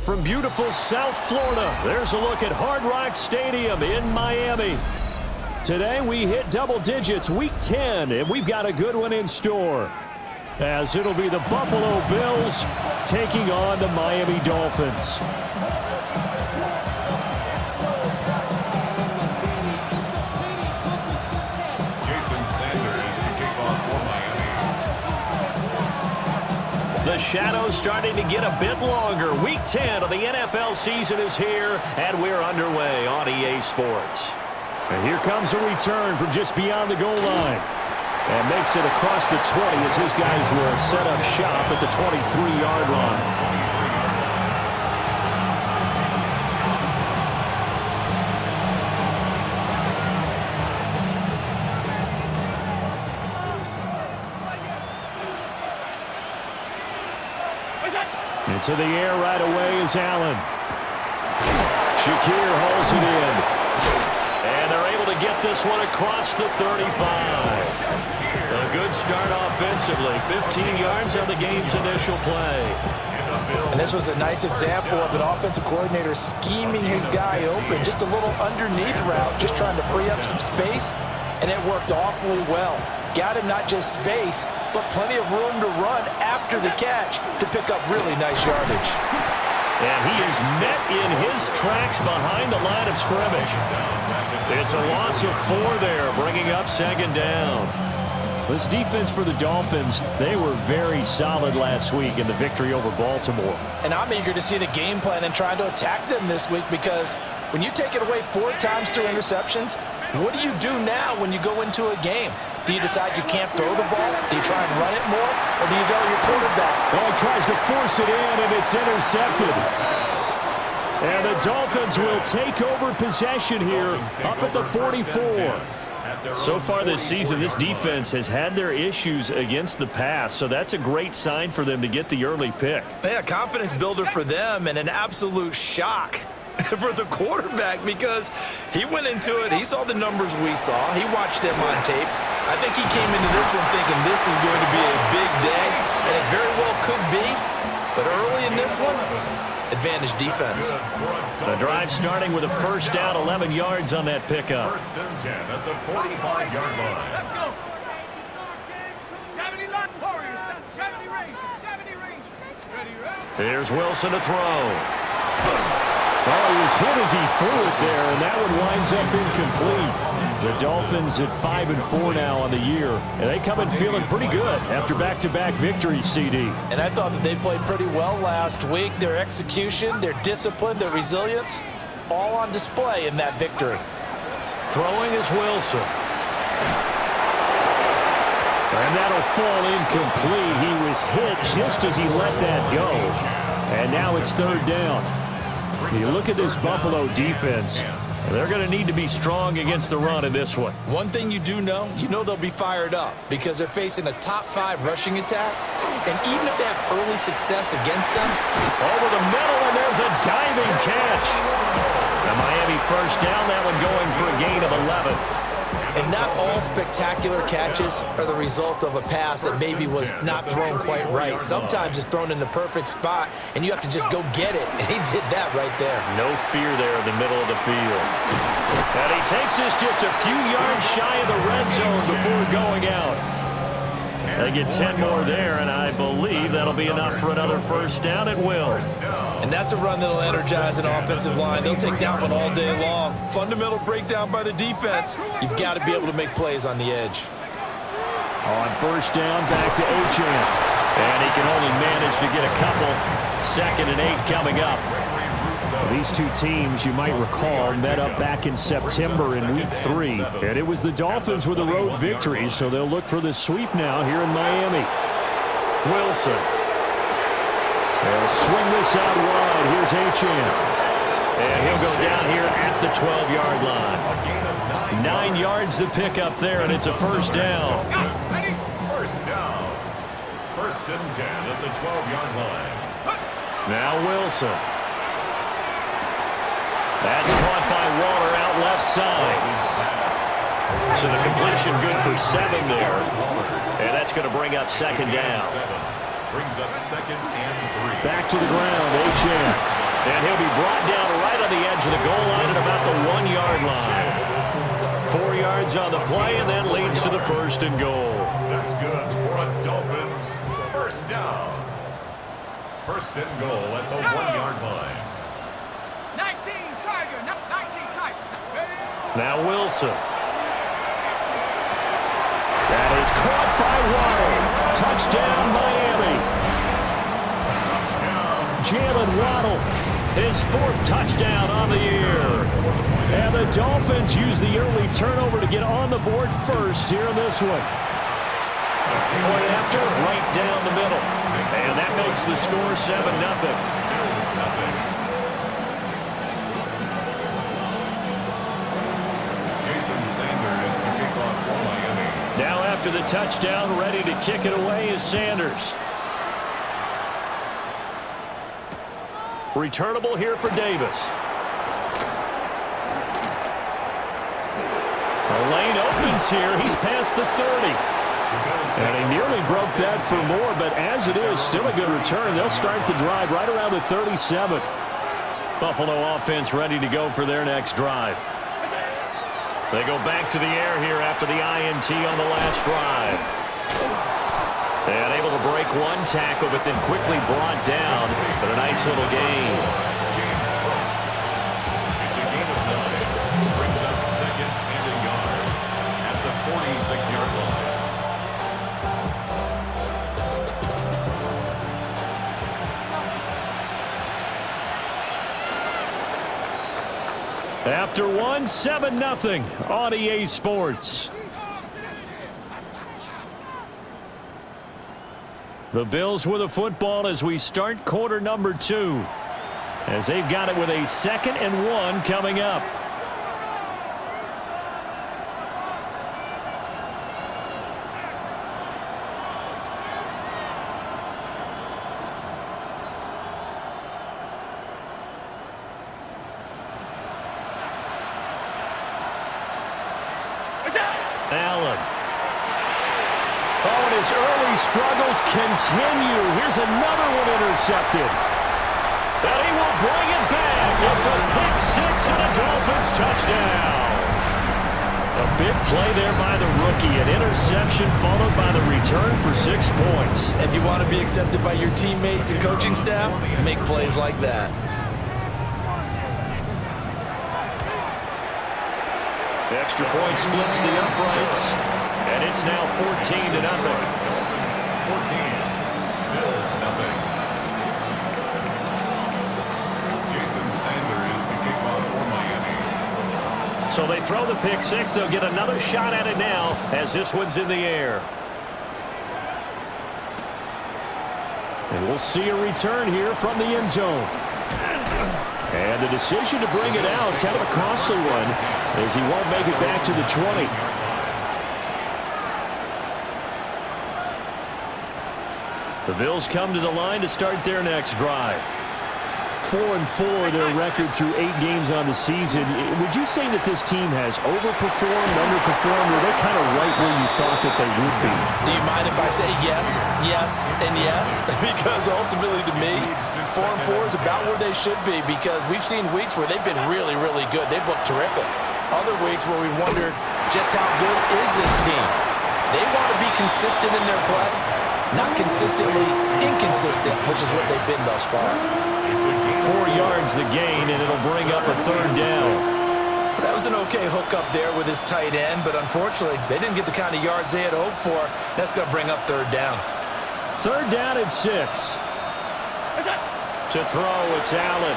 from beautiful South Florida, there's a look at Hard Rock Stadium in Miami. Today we hit double digits, week 10, and we've got a good one in store, as it'll be the Buffalo Bills taking on the Miami Dolphins. The shadows starting to get a bit longer. Week 10 of the NFL season is here, and we're underway on EA Sports. And here comes a return from just beyond the goal line. And makes it across the 20 as his guys will set up shop at the 23-yard line. Into the air right away is Allen. Shakir hauls it in. And they're able to get this one across the 35. A good start offensively. 15 yards on the game's initial play. And this was a nice example of an offensive coordinator scheming his guy open. Just a little underneath route, just trying to free up some space. And it worked awfully well. Got him not just space, but plenty of room to run after the catch to pick up really nice yardage. And he is met in his tracks behind the line of scrimmage. It's a loss of 4 there, bringing up second down. This defense for the Dolphins, they were very solid last week in the victory over Baltimore. And I'm eager to see the game plan and trying to attack them this week, because when you take it away 4 times through interceptions, what do you do now when you go into a game? Do you decide you can't throw the ball? Do you try and run it more? Or do you tell your quarterback? Well, he tries to force it in, and it's intercepted. And the Dolphins will take over possession here up at the 44. So far this season, this defense has had their issues against the pass, so that's a great sign for them to get the early pick. Yeah, confidence builder for them, and an absolute shock for the quarterback, because he went into it, he saw the numbers we saw, he watched them on tape. I think he came into this one thinking this is going to be a big day, and it very well could be, but early in this one, advantage defense. The drive starting with a first down, 11 yards on that pickup. First and 10 at the 45-yard line. Let's go. 70 line. 70 range. 70 range. Ready, ready. Here's Wilson to throw. Oh, he was hit as he threw it there, and that one winds up incomplete. The Dolphins at 5-4 now on the year, and they come in feeling pretty good after back-to-back victories, CD. And I thought that they played pretty well last week. Their execution, their discipline, their resilience, all on display in that victory. Throwing is Wilson. And that'll fall incomplete. He was hit just as he let that go. And now it's third down. You look at this Buffalo defense, they're going to need to be strong against the run in this one. One thing you do know, they'll be fired up because they're facing a top 5 rushing attack. And even if they have early success against them, over the middle, and there's a diving catch. The Miami first down, that one going for a gain of 11. And not all spectacular catches are the result of a pass that maybe was not thrown quite right. Sometimes it's thrown in the perfect spot, and you have to just go get it. And he did that right there. No fear there in the middle of the field. And he takes this just a few yards shy of the red zone before going out. They get 10 more there, and I believe that'll be enough for another first down. It will. And that's a run that'll energize an offensive line. They'll take that one all day long. Fundamental breakdown by the defense. You've got to be able to make plays on the edge. On first down, back to Achane. And he can only manage to get a couple. 2nd and 8 coming up. These two teams, you might recall, met up back in September in Week 3. And it was the Dolphins with a road victory, so they'll look for the sweep now here in Miami. Wilson. They'll swing this out wide. Here's Achane. And he'll go down here at the 12-yard line. 9 yards to pick up there, and it's a first down. First down. First and 10 at the 12-yard line. Now Wilson. That's caught by Waller out left side. So the completion good for 7 there. And that's going to bring up second down. Brings up 2nd and 3. Back to the ground, Achane. And he'll be brought down right on the edge of the goal line at about the 1-yard line. 4 yards on the play, and that leads to the first and goal. That's good for a Dolphins first down. First and goal at the 1-yard line. 19 Tiger, 19 Tiger. Now Wilson. That is caught by Waddle. Touchdown, Miami. Jalen Waddle, his 4th touchdown on the year. And the Dolphins use the early turnover to get on the board first here in this one. Point after, right down the middle. And that makes the score 7-0. Now after the touchdown, ready to kick it away is Sanders. Returnable here for Davis. The lane opens here. He's past the 30. And he nearly broke that for more, but as it is, still a good return. They'll start the drive right around the 37. Buffalo offense ready to go for their next drive. They go back to the air here after the INT on the last drive. And able to break one tackle, but then quickly brought down. But a nice little gain. It's a gain of 9. Brings up second and a yard at the 46-yard line. After 7-0 on EA Sports. The Bills with the football as we start quarter number 2. As they've got it with a 2nd and 1 coming up. Allen. Oh, and his early struggles continue. Here's another one intercepted. And he will bring it back. It's a pick-6 and a Dolphins touchdown. A big play there by the rookie. An interception followed by the return for 6 points. If you want to be accepted by your teammates and coaching staff, make plays like that. Extra point splits the uprights, and it's now 14-0. 14. Bills, nothing. Jason Sanders is the kickoff for Miami. So they throw the pick-6. They'll get another shot at it now as this one's in the air. And we'll see a return here from the end zone. And the decision to bring it out, kind of a costly one, as he won't make it back to the 20. The Bills come to the line to start their next drive. 4-4 their record through 8 games on the season. Would you say that this team has overperformed, underperformed, or they're kind of right where you thought that they would be? Do you mind if I say yes, yes, and yes? Because ultimately to me, 4-4 is about where they should be, because we've seen weeks where they've been really, really good. They've looked terrific. Other weeks where we wondered just how good is this team. They want to be consistent in their play, not consistently inconsistent, which is what they've been thus far. 4 yards the gain, and it'll bring up a 3rd down. That was an okay hook up there with his tight end, but unfortunately, they didn't get the kind of yards they had hoped for. That's going to bring up 3rd down. 3rd down and 6. To throw, it's Allen.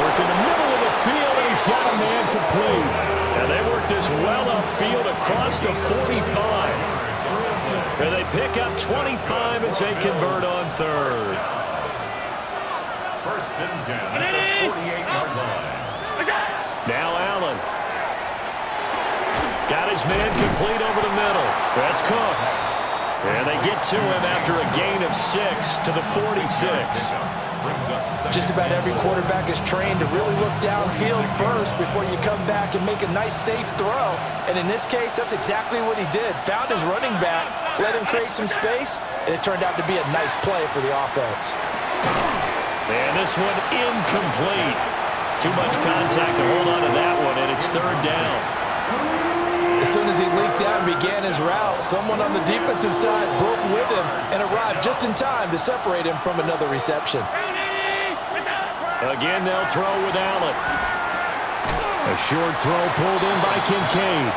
Work in the middle of the field, and he's got a man complete. And they work this well upfield across the 45. And they pick up 25 as they convert on 3rd. First and 10 at the 48-yard line. Now Allen. Got his man complete over the middle. That's Cook. And they get to him after a gain of 6 to the 46. Just about every quarterback is trained to really look downfield first before you come back and make a nice, safe throw. And in this case, that's exactly what he did. Found his running back, let him create some space, and it turned out to be a nice play for the offense. And this one incomplete. Too much contact to hold on to that one, and it's third down. As soon as he leaked out and began his route, someone on the defensive side broke with him and arrived just in time to separate him from another reception. Again, they'll throw with Allen. A short throw pulled in by Kincaid.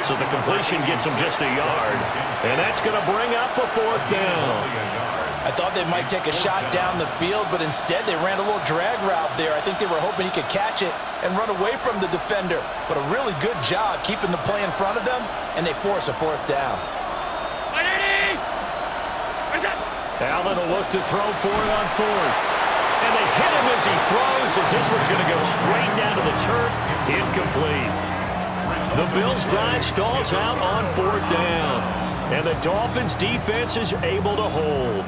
So the completion gets him just a yard. And that's going to bring up a fourth down. I thought they might take a shot down the field, but instead they ran a little drag route there. I think they were hoping he could catch it and run away from the defender. But a really good job keeping the play in front of them, and they force a fourth down. Allen will look to throw for it on fourth. And they hit him as he throws, as this one's going to go straight down to the turf. Incomplete. The Bills' drive stalls out on fourth down. And the Dolphins' defense is able to hold.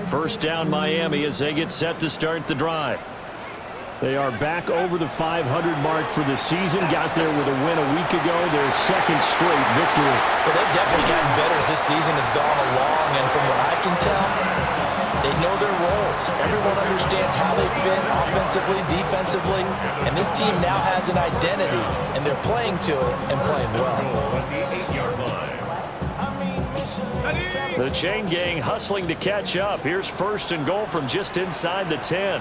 First down Miami as they get set to start the drive. They are back over the 500 mark for the season. Got there with a win a week ago. Their second straight victory. Well, they've definitely gotten better as this season has gone along. And from what I can tell, they know their roles. Everyone understands how they fit offensively, defensively. And this team now has an identity. And they're playing to it and playing well. The chain gang hustling to catch up. Here's first and goal from just inside the 10.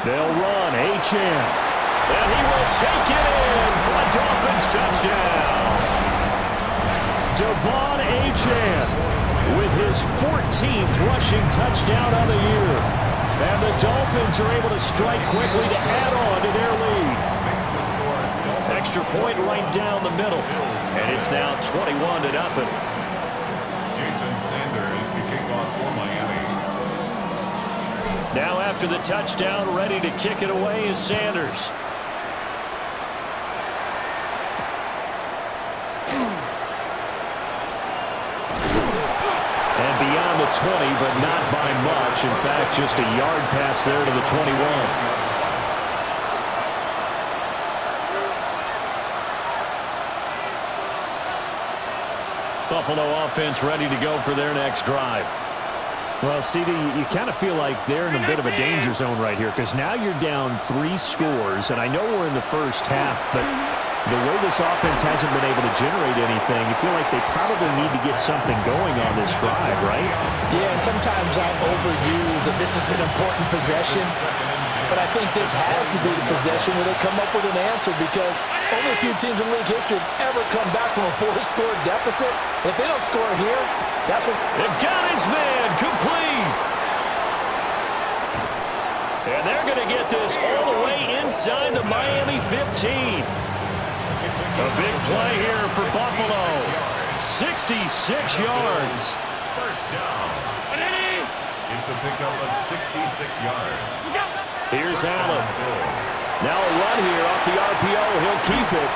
They'll run, Achane. And he will take it in for a Dolphins touchdown. Devon Achane with his 14th rushing touchdown on the year. And the Dolphins are able to strike quickly to add on to their lead. Extra point right down the middle. And it's now 21-0. Jason Sanders to kick off for Miami. Now after the touchdown, ready to kick it away is Sanders. And beyond the 20, but not by much. In fact, just a yard pass there to the 21. Buffalo offense ready to go for their next drive. Well, CD, you kind of feel like they're in a bit of a danger zone right here because now you're down 3 scores, and I know we're in the first half, but the way this offense hasn't been able to generate anything, you feel like they probably need to get something going on this drive, right? Yeah, and sometimes I'll overuse that this is an important possession, but I think this has to be the possession where they come up with an answer because only a few teams in league history have ever come back from a 4-score deficit. And if they don't score here, that's what... They've got his man complete. And they're going to get this all the way inside the Miami 15. A big play here for Buffalo. 66 yards. First down. It's a pickup of 66 yards. Here's Allen. Now a run here off the RPO. He'll keep it.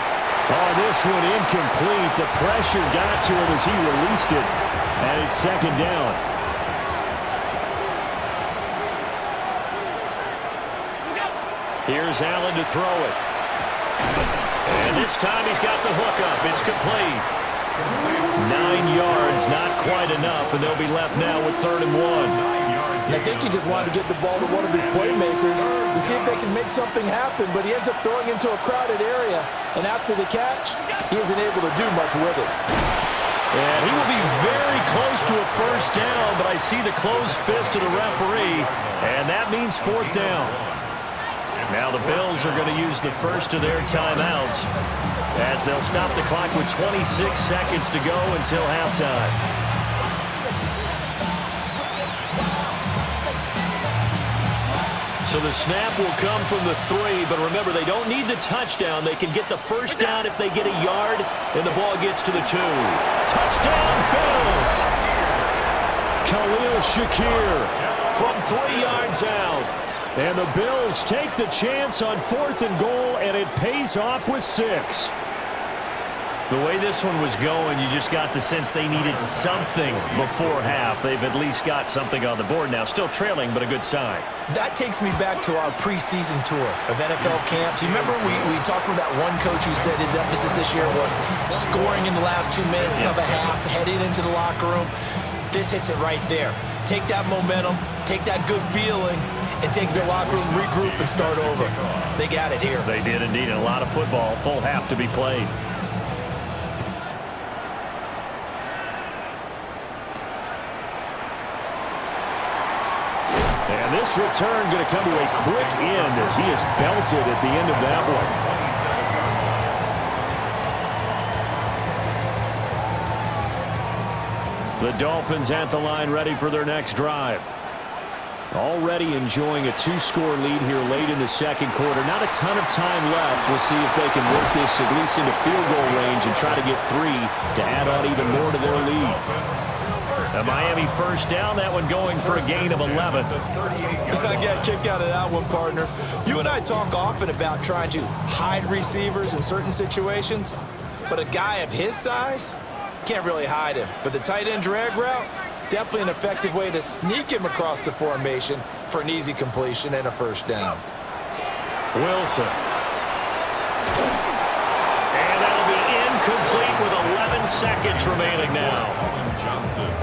Oh, this one incomplete. The pressure got to him as he released it. And it's second down. Here's Allen to throw it. And this time he's got the hook up. It's complete. 9 yards, not quite enough, and they'll be left now with 3rd and 1. And I think he just wanted to get the ball to one of his playmakers to see if they can make something happen, but he ends up throwing into a crowded area. And after the catch, he isn't able to do much with it. And he will be very close to a first down, but I see the closed fist of the referee, and that means 4th down. Now the Bills are going to use the first of their timeouts as they'll stop the clock with 26 seconds to go until halftime. So the snap will come from the 3, but remember, they don't need the touchdown. They can get the first down if they get a yard, and the ball gets to the 2. Touchdown, Bills! Khalil Shakir from 3 yards out. And the Bills take the chance on 4th and goal, and it pays off with 6. The way this one was going, you just got the sense they needed something before half. They've at least got something on the board now. Still trailing, but a good sign. That takes me back to our preseason tour of NFL camps. You remember we talked with that one coach who said his emphasis this year was scoring in the last 2 minutes of a half, heading into the locker room. This hits it right there. Take that momentum, take that good feeling, and take the locker room, regroup, and start over. They got it here. They did indeed. A lot of football, full half to be played. And this return going to come to a quick end as he is belted at the end of that one. The Dolphins at the line ready for their next drive. Already enjoying a 2-score lead here late in the second quarter. Not a ton of time left. We'll see if they can work this at least into field goal range and try to get 3 to add on even more to their lead. A Miami first down, that one going for a gain of 11. I got a kick out of that one, partner. You and I talk often about trying to hide receivers in certain situations, but a guy of his size, can't really hide him. But the tight end drag route, definitely an effective way to sneak him across the formation for an easy completion and a first down. Wilson. And that'll be incomplete with 11 seconds remaining now.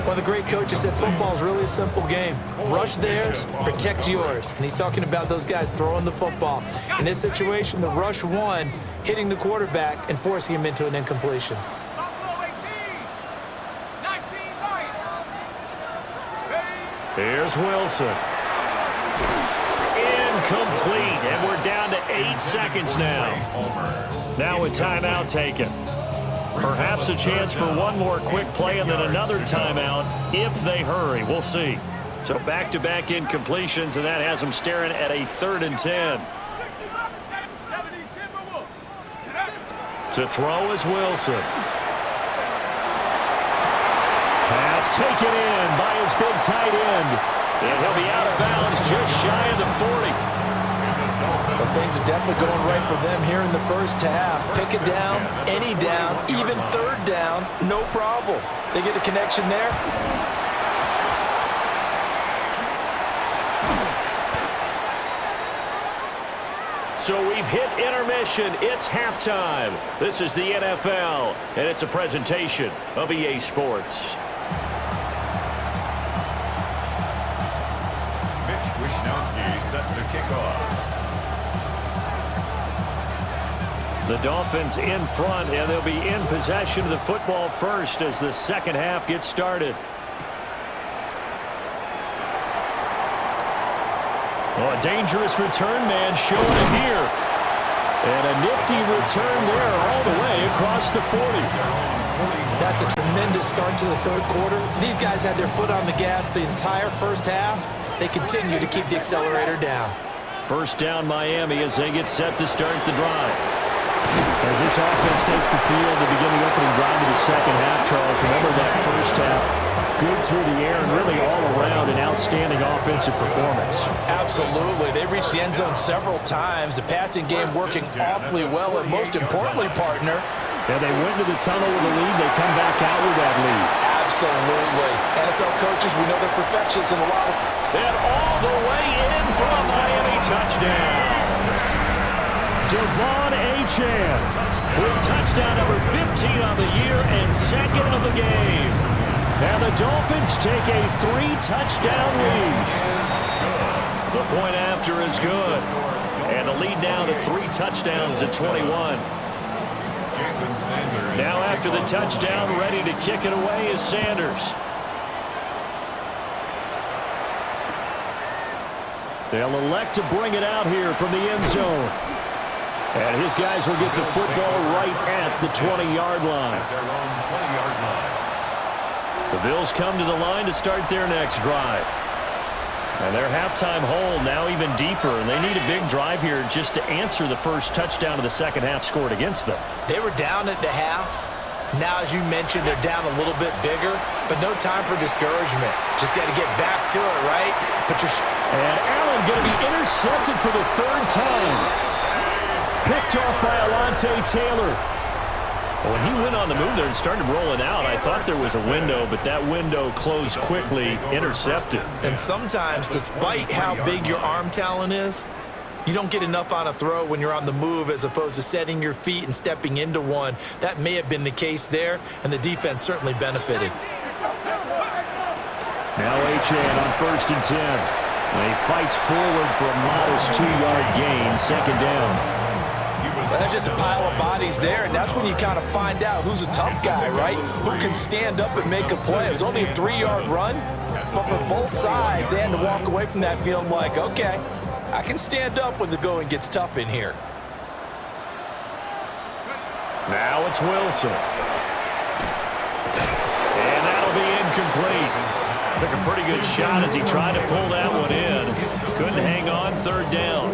One of the great coaches said football is really a simple game. Rush theirs, protect yours. And he's talking about those guys throwing the football. In this situation, the rush won, hitting the quarterback and forcing him into an incompletion. Here's Wilson. Incomplete, and we're down to 8 seconds now. Now a timeout taken. Perhaps a chance for one more quick play and then another timeout if they hurry. We'll see. So back-to-back incompletions, and that has them staring at a 3rd and 10. To throw is Wilson. Pass taken in by his big tight end. And he'll be out of bounds just shy of the 40. Well, things are definitely going right for them here in the first half. Pick a down, any down, even 3rd down, no problem. They get a connection there. So we've hit intermission. It's halftime. This is the NFL, and it's a presentation of EA Sports. Set to kick off. The Dolphins in front, and they'll be in possession of the football first as the second half gets started. Oh, a dangerous return man showing it here. And a nifty return there all the way across the 40. That's a tremendous start to the 3rd quarter. These guys had their foot on the gas the entire first half. They continue to keep the accelerator down. First down Miami as they get set to start the drive. As this offense takes the field to begin the opening drive of the second half, Charles, remember that first half, good through the air and really all around an outstanding offensive performance. Absolutely. They reached the end zone several times. The passing game working awfully well, and most importantly, partner, yeah, they went to the tunnel with a lead. They come back out with that lead. Absolutely. NFL coaches, we know they're perfectionists in a lot of... And all the way in for a Miami touchdown. Devon Achane with touchdown number 15 on the year and 2nd of the game. And the Dolphins take a 3-touchdown lead. The point after is good. And the lead now to 3 touchdowns at 21. Now after the touchdown, ready to kick it away is Sanders. They'll elect to bring it out here from the end zone. And his guys will get the football right at the 20-yard line. The Bills come to the line to start their next drive. And their halftime hole now even deeper, and they need a big drive here just to answer the first touchdown of the second half scored against them. They were down at the half. Now, as you mentioned, they're down a little bit bigger, but no time for discouragement. Just got to get back to it, right? And Allen going to be intercepted for the 3rd time. Picked off by Alontae Taylor. When he went on the move there and started rolling out, I thought there was a window, but that window closed quickly, intercepted. And sometimes, despite how big your arm talent is, you don't get enough on a throw when you're on the move as opposed to setting your feet and stepping into one. That may have been the case there, and the defense certainly benefited. Now Achane on 1st and 10. And he fights forward for a modest 2-yard gain, 2nd down. That's just a pile of bodies there, and that's when you kind of find out who's a tough guy, right? Who can stand up and make a play. It was only a 3-yard run, but for both sides, they had to walk away from that feeling like, okay, I can stand up when the going gets tough in here. Now it's Wilson. And that'll be incomplete. Took a pretty good shot as he tried to pull that one in. Couldn't hang on, 3rd down.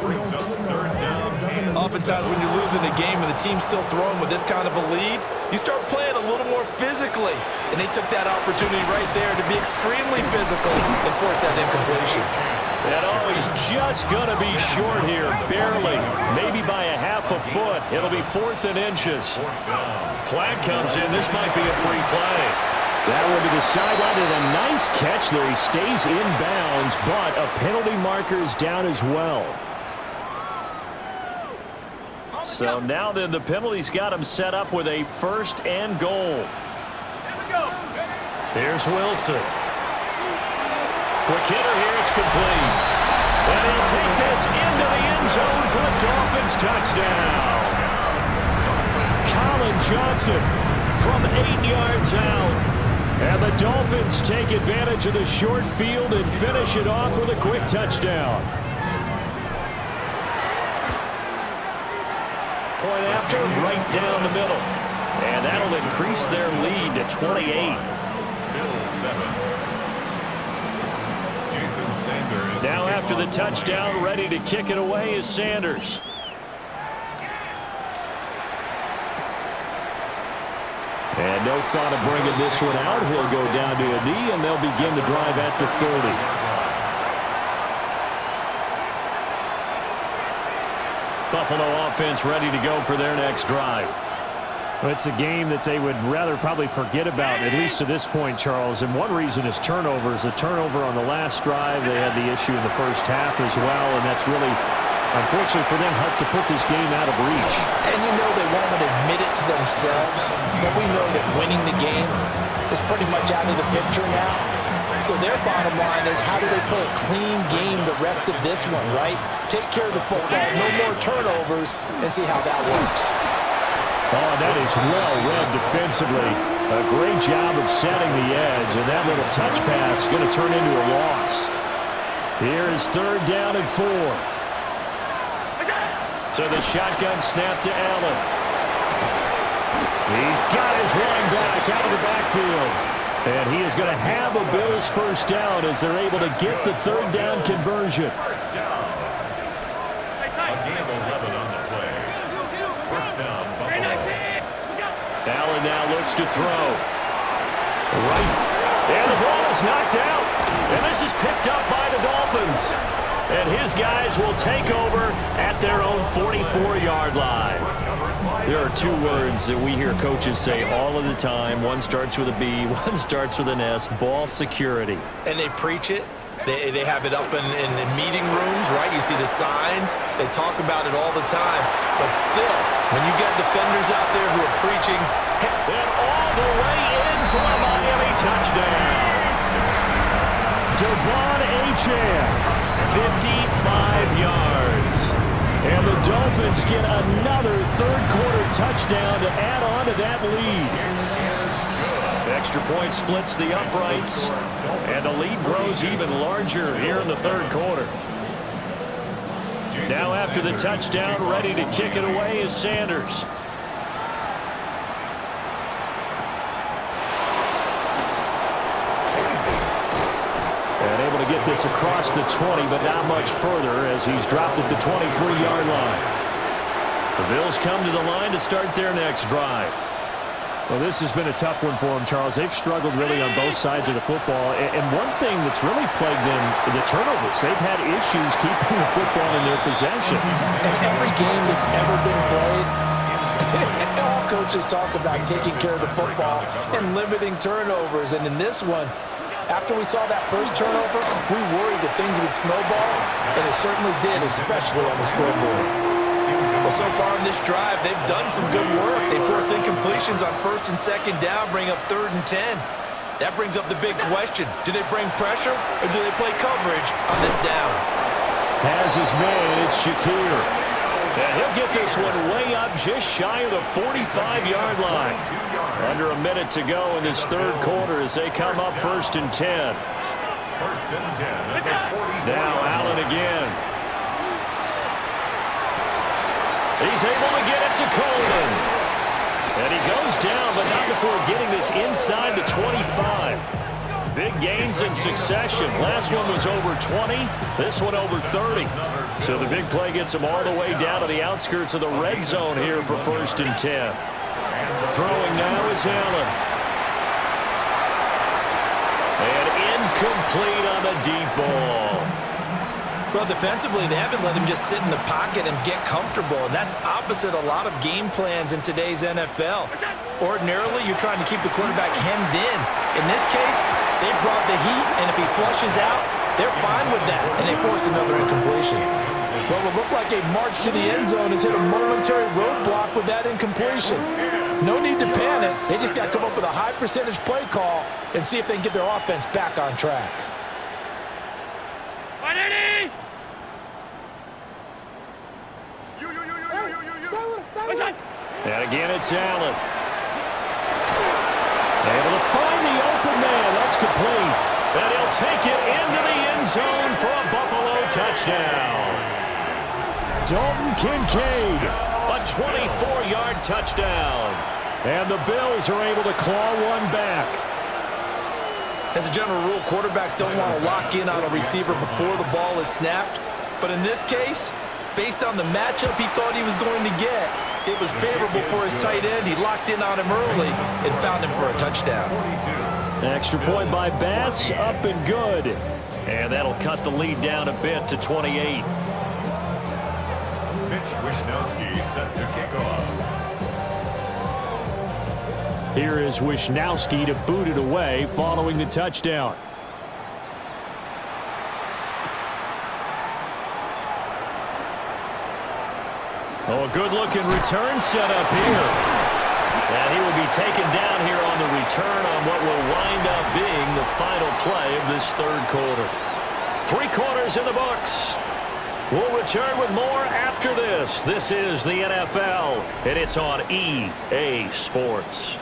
Oftentimes when you're losing a game and the team's still throwing with this kind of a lead, you start playing a little more physically. And they took that opportunity right there to be extremely physical and force that incompletion. And he's just going to be short here, barely, maybe by a half a foot. It'll be 4th and inches. Flag comes in. This might be a free play. That one to the sideline, and a nice catch there. He stays in bounds, but a penalty marker is down as well. So now then the penalty's got him set up with a 1st and goal. Here's Wilson. Quick hitter here, it's complete. And he'll take this into the end zone for a Dolphins touchdown. Colin Johnson from 8 yards out. And the Dolphins take advantage of the short field and finish it off with a quick touchdown. Point after, right down the middle. And that'll increase their lead to 28. Now after the touchdown, ready to kick it away is Sanders. And no thought of bringing this one out. He'll go down to a knee, and they'll begin the drive at the 30. Buffalo offense ready to go for their next drive. Well, it's a game that they would rather probably forget about, at least to this point, Charles. And one reason is turnovers. A turnover on the last drive. They had the issue in the first half as well, and that's really, unfortunately for them, helped to put this game out of reach. And you know they won't admit it to themselves, but we know that winning the game is pretty much out of the picture now. So their bottom line is, how do they play a clean game the rest of this one, right? Take care of the football, no more turnovers, and see how that works. Oh, that is well read defensively. A great job of setting the edge, and that little touch pass is going to turn into a loss. Here is 3rd down and 4. So the shotgun snap to Allen. He's got his running back out of the backfield. And he is going to have a Bills 1st down as they're able to get the 3rd down conversion. Allen now looks to throw. Right. And the ball is knocked out. And this is picked up by the Dolphins. And his guys will take over at their own 44-yard line. There are 2 words that we hear coaches say all of the time. One starts with a B, one starts with an S, ball security. And they preach it. They have it up in meeting rooms, right? You see the signs. They talk about it all the time. But still, when you get defenders out there who are preaching. And all the way in for a Miami touchdown. Devon Achane, 55 yards. And the Dolphins get another 3rd-quarter touchdown to add on to that lead. Extra point splits the uprights, and the lead grows even larger here in the 3rd quarter. Now after the touchdown, ready to kick it away is Sanders. And able to get this across the 20, but not much further as he's dropped at the 23-yard line. The Bills come to the line to start their next drive. Well, this has been a tough one for them, Charles. They've struggled really on both sides of the football. And one thing that's really plagued them, the turnovers. They've had issues keeping the football in their possession. And every game that's ever been played, coaches talk about taking care of the football and limiting turnovers. And in this one, after we saw that first turnover, we worried that things would snowball, and it certainly did, especially on the scoreboard. Well, so far in this drive, they've done some good work. They force incompletions on 1st and 2nd down, bring up 3rd and 10. That brings up the big question. Do they bring pressure, or do they play coverage on this down? Has his man, it's Shakir. And he'll get this one way up just shy of the 45-yard line. Under a minute to go in this 3rd quarter as they come up 1st and 10. 1st and 10 at the 40. Now Allen again. He's able to get it to Coleman. And he goes down, but not before getting this inside the 25. Big gains in succession. Last one was over 20. This one over 30. So the big play gets him all the way down to the outskirts of the red zone here for 1st and 10. Throwing now is Allen. And incomplete on the deep ball. Well, defensively, they haven't let him just sit in the pocket and get comfortable, and that's opposite a lot of game plans in today's NFL. Ordinarily, you're trying to keep the quarterback hemmed in. In this case, they brought the heat, and if he flushes out, they're fine with that, and they force another incompletion. Well, it would look like a march to the end zone has hit a momentary roadblock with that incompletion. No need to panic. They just got to come up with a high percentage play call and see if they can get their offense back on track. And again, it's Allen. Able to find the open man. That's complete. And he'll take it into the end zone for a Buffalo touchdown. Dalton Kincaid, a 24-yard touchdown. And the Bills are able to claw one back. As a general rule, quarterbacks don't want to lock in on a receiver before the ball is snapped. But in this case, based on the matchup he thought he was going to get, it was favorable for his tight end. He locked in on him early and found him for a touchdown. Extra point by Bass, up and good. And that'll cut the lead down a bit to 28. Mitch Wishnowsky set to kick off. Here is Wishnowsky to boot it away following the touchdown. Oh, a good-looking return set up here. And he will be taken down here on the return on what will wind up being the final play of this 3rd quarter. 3 quarters in the books. We'll return with more after this. This is the NFL, and it's on EA Sports.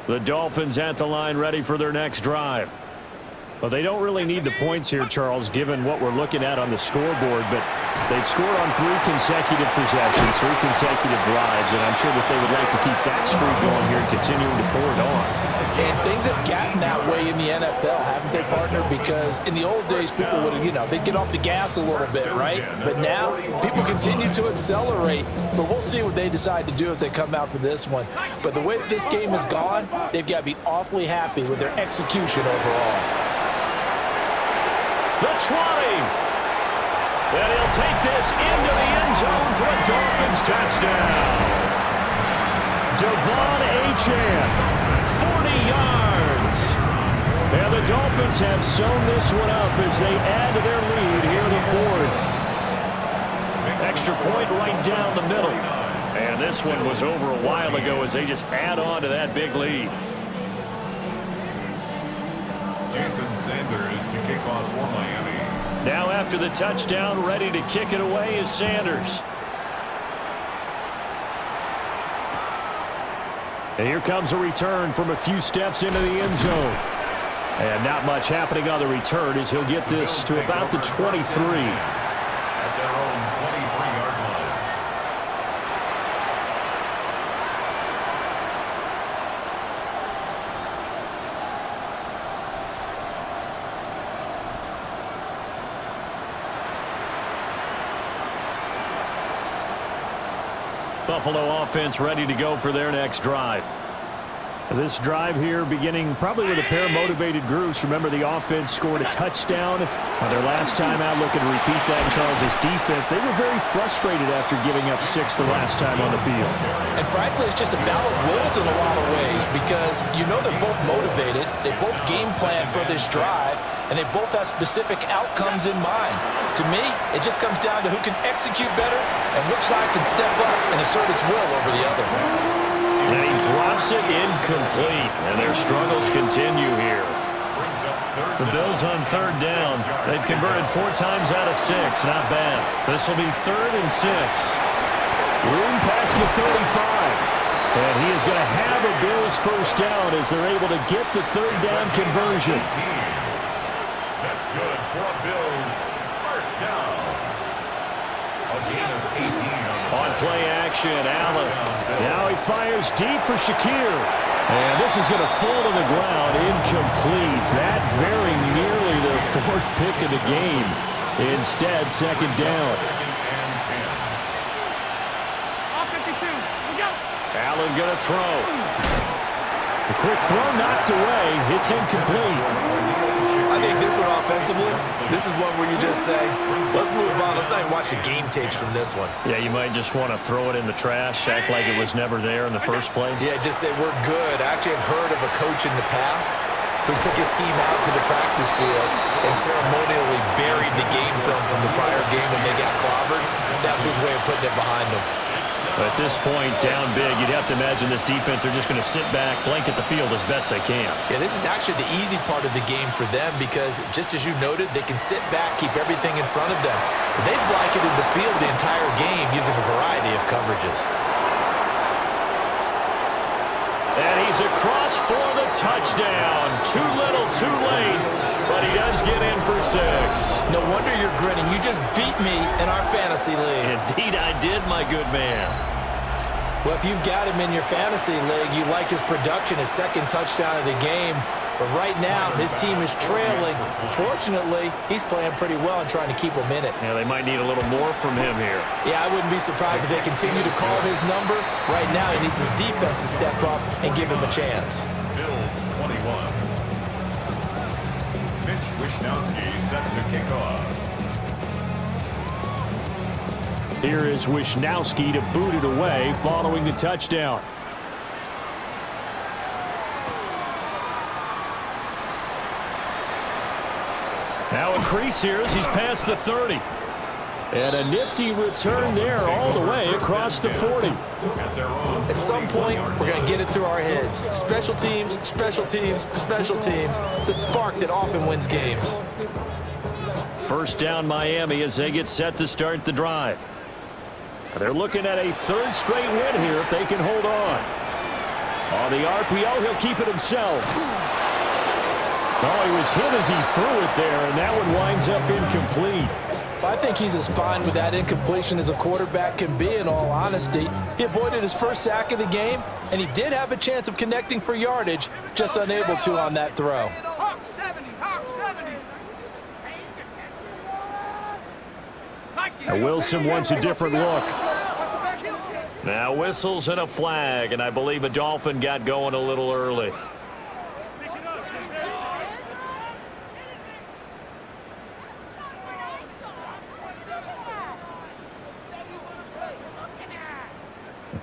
The Dolphins at the line ready for their next drive. Well, they don't really need the points here, Charles, given what we're looking at on the scoreboard, but they've scored on 3 consecutive possessions, 3 consecutive drives, and I'm sure that they would like to keep that streak going here and continuing to pour it on. And things have gotten that way in the NFL, haven't they, partner? Because in the old days, people would, they'd get off the gas a little bit, right? But now, people continue to accelerate, but we'll see what they decide to do as they come out for this one. But the way that this game has gone, they've got to be awfully happy with their execution overall. The 20. And he'll take this into the end zone for a Dolphins touchdown. Devon Achane, 40 yards. And the Dolphins have sewn this one up as they add to their lead here in the 4th. Extra point right down the middle. And this one was over a while ago as they just add on to that big lead. Jason Sanders to kick off for Miami. Now after the touchdown, ready to kick it away is Sanders. And here comes a return from a few steps into the end zone. And not much happening on the return as he'll get this to about the 23. At their own 23-yard line. Buffalo offense ready to go for their next drive. This drive here beginning probably with a pair of motivated groups. Remember, the offense scored a touchdown on their last time out, looking to repeat that in Charles' defense. They were very frustrated after giving up 6 the last time on the field. And frankly, it's just a battle of wills in a lot of ways because you know they're both motivated. They both game plan for this drive, and they both have specific outcomes in mind. To me, it just comes down to who can execute better and which side can step up and assert its will over the other. And he drops it incomplete, and their struggles continue here. The Bills on third down. They've converted 4 times out of 6. Not bad. This will be 3rd and 6. Room past the 35. And he is going to have a Bills first down as they're able to get the third down conversion. That's good for a Bills first down. A gain of 18 On play action, Allen. Now he fires deep for Shakir. And this is going to fall to the ground incomplete. That very nearly their 4th pick of the game. Instead, second down. All 52. We go. Allen going to throw. The quick throw knocked away. It's incomplete. I think this one offensively, this is one where you just say, let's move on. Let's not even watch the game tapes from this one. Yeah, you might just want to throw it in the trash, act like it was never there in the first place. Yeah, just say we're good. I actually have heard of a coach in the past who took his team out to the practice field and ceremonially buried the game film from the prior game when they got clobbered. That was his way of putting it behind them. But at this point, down big, you'd have to imagine this defense are just going to sit back, blanket the field as best they can. Yeah, this is actually the easy part of the game for them because, just as you noted, they can sit back, keep everything in front of them. But they've blanketed the field the entire game using a variety of coverages. And he's across for the touchdown. Too little, too late, but he does get in for 6. No wonder you're grinning. You just beat me in our fantasy league. Indeed I did, my good man. Well, if you've got him in your fantasy league, you like his production, his 2nd touchdown of the game. But right now, his team is trailing. Fortunately, he's playing pretty well and trying to keep him in it. Yeah, they might need a little more from him here. Yeah, I wouldn't be surprised if they continue to call his number. Right now, he needs his defense to step up and give him a chance. Bills 21. Mitch Wishnowsky set to kick off. Here is Wishnowsky to boot it away following the touchdown. Now a crease here as he's past the 30. And a nifty return there all the way across the 40. At some point, we're going to get it through our heads. Special teams, special teams, special teams. The spark that often wins games. First down Miami as they get set to start the drive. They're looking at a 3rd straight win here if they can hold on. On the RPO, he'll keep it himself. Oh, he was hit as he threw it there, and that one winds up incomplete. I think he's as fine with that incompletion as a quarterback can be, in all honesty. He avoided his first sack of the game, and he did have a chance of connecting for yardage, just unable to on that throw. Hawk 70. Hawk 70. Now Wilson wants a different look. Now whistles and a flag, and I believe a Dolphin got going a little early.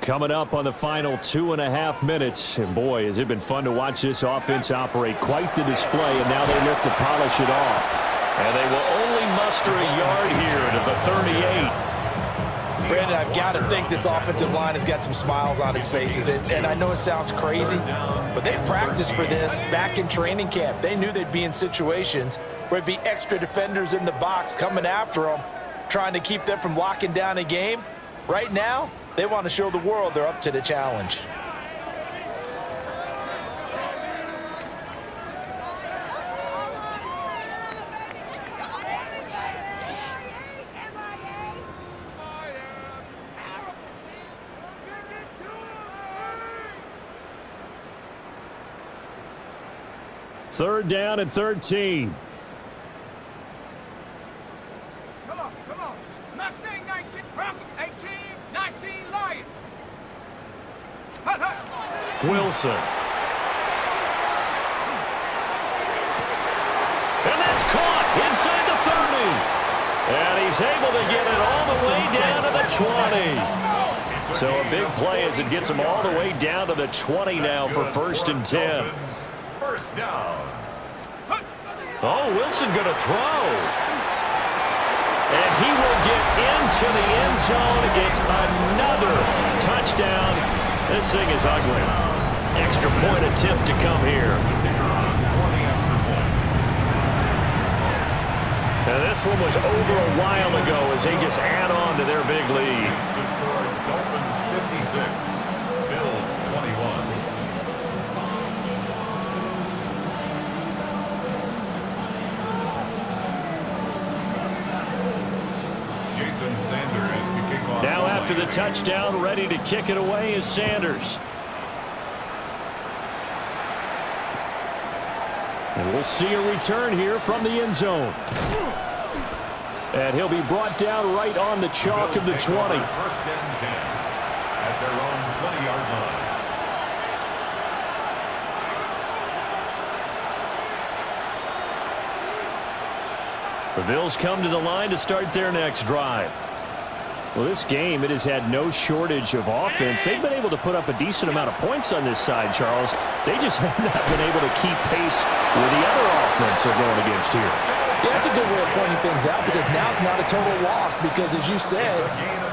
Coming up on the final 2.5 minutes. And boy, has it been fun to watch this offense operate. Quite the display, and now they look to polish it off. And they will only muster a yard here to the 38. Brandon, I've got to think this offensive line has got some smiles on its faces. And I know it sounds crazy, but they practiced for this back in training camp. They knew they'd be in situations where it'd be extra defenders in the box coming after them, trying to keep them from locking down a game. Right now, they want to show the world they're up to the challenge. Third down and 13. Come on. Mustang 19. Rock 18. 19 Lion. Hut. Wilson. That's caught inside the 30. And he's able to get it all the way down to the 20. So a big play as it gets him all the way down to the 20 now for 1st and 10. First down. Oh, Wilson going to throw. And he will get into the end zone. It's another touchdown. This thing is ugly. Extra point attempt to come here. Now this one was over a while ago as they just add on to their big lead. The score, Dolphins 56, Bills 21. Jason Sanders to kick off. Now after the touchdown, ready to kick it away is Sanders. And we'll see a return here from the end zone. And he'll be brought down right on the chalk of the 20. 1st and 10 at their own 20-yard line. The Bills come to the line to start their next drive. Well, this game, it has had no shortage of offense. They've been able to put up a decent amount of points on this side, Charles. They just have not been able to keep pace with the other offense they're going against here. Yeah, that's a good way of pointing things out because now it's not a total loss because, as you said,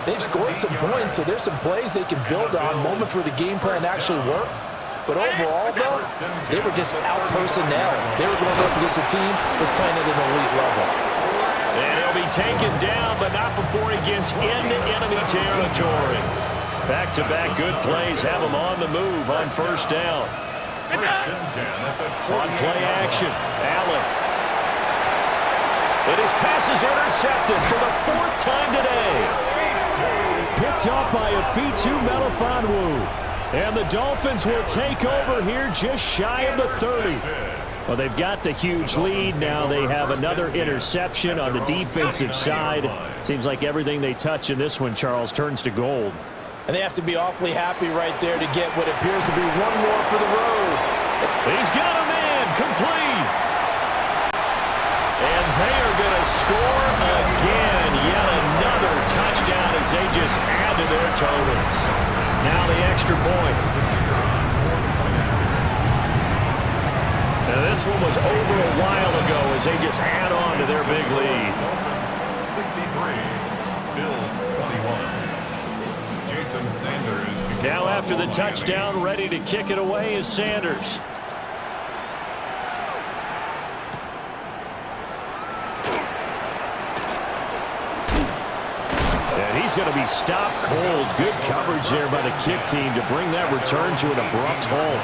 they've scored some points, so there's some plays they can build on, moments where the game plan actually worked. But overall, though, they were just out-personnel. They were going up against a team that's playing at an elite level. And he'll be taken down, but not before he gets into enemy territory. Back-to-back good plays have him on the move on 1st down. 1st and 10 at the On play action, Allen. And his pass is intercepted for the 4th time today. Picked up by Afitu Melifonwu. And the Dolphins will take over here just shy of the 30. Well, they've got the huge lead. Now they have another interception on the defensive side. Seems like everything they touch in this one, Charles, turns to gold. And they have to be awfully happy right there to get what appears to be one more for the road. He's got a man complete. And they are going to score again. Yet another touchdown as they just add to their totals. Now the extra point. Now this one was over a while ago as they just add on to their big lead. 63, Bills 21. Jason Sanders. Now after the touchdown, ready to kick it away is Sanders. And he's going to be stopped cold. Good coverage there by the kick team to bring that return to an abrupt halt.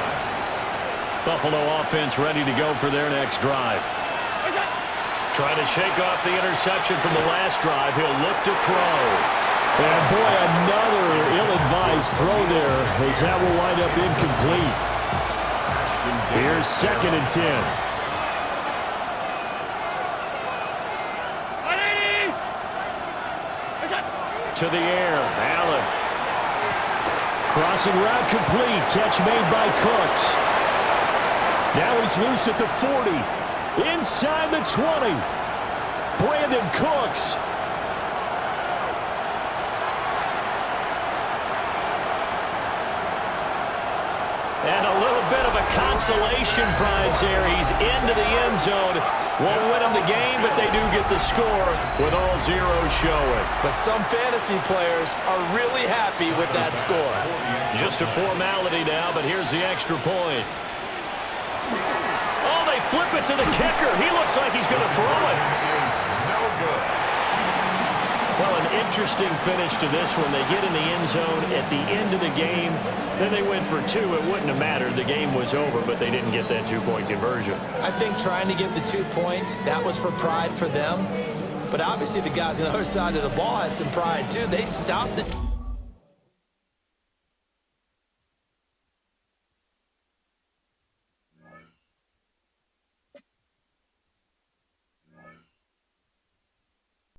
Buffalo offense ready to go for their next drive. Trying to shake off the interception from the last drive. He'll look to throw. And boy, another ill-advised throw there as that will wind up incomplete. Here's 2nd and 10. To the air, Allen. Crossing route complete. Catch made by Cooks. Now he's loose at the 40. Inside the 20. Brandon Cooks. And a little bit of a consolation prize there. He's into the end zone. Won't win them the game, but they do get the score with all zeros showing. But some fantasy players are really happy with that score. Just a formality now, but here's the extra point. Oh, they flip it to the kicker. He looks like he's going to throw it. No good. Well, an interesting finish to this one. They get in the end zone at the end of the game. Then they went for 2. It wouldn't have mattered. The game was over, but they didn't get that 2-point conversion. I think trying to get the 2 points, that was for pride for them. But obviously the guys on the other side of the ball had some pride, too. They stopped it.